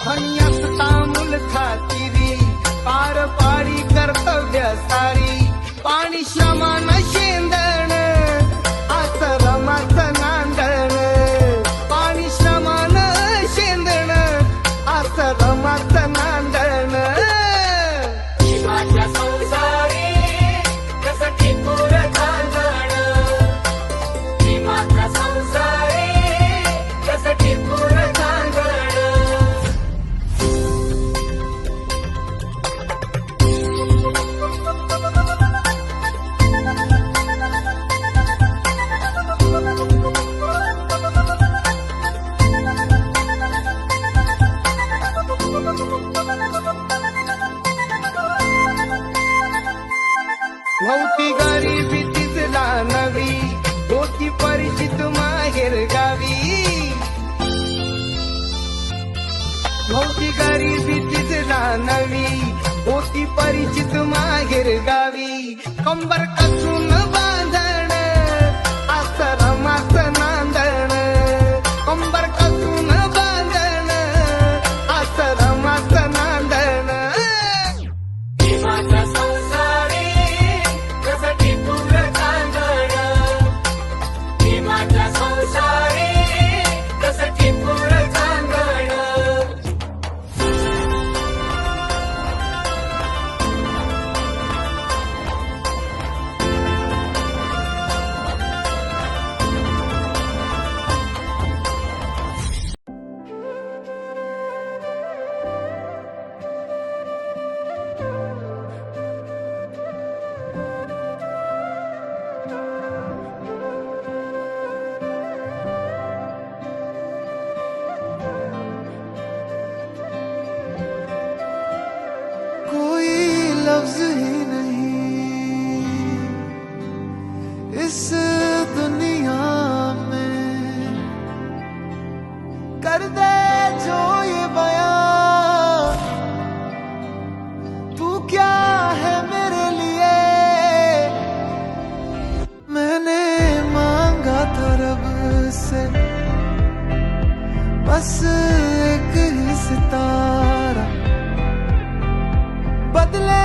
आणि असता मूल खातिरी पार पाडी कर्तव्य सारी पाणी श्रमान शेंदण असं रमाचं नांदण पाणी श्रमान शेंदण असं रमाचं नांदण माझ्या संसारी कसं टिपूर चांदण माझ्या संसारी कसं टिपूर चांदण नव्हती गरिबी तिथला नवी होती परिचित माहेर गावी नव्हती गरिबी तिथला नवी होती परिचित माहेर गावी कंबर कसून बांधण असं रमाचं नांदण कंबर कसून बांधण असं रमाचं नांदण माझ्या संसारी कसं टिपूर चांदण माझ्या संसारी कसं टिपूर चांदण लफ्ज ही नहीं इस दुनिया में कर दे जो ये बयां तू क्या है मेरे लिए मैंने मांगा था रब से बस एक ही सितारा बदले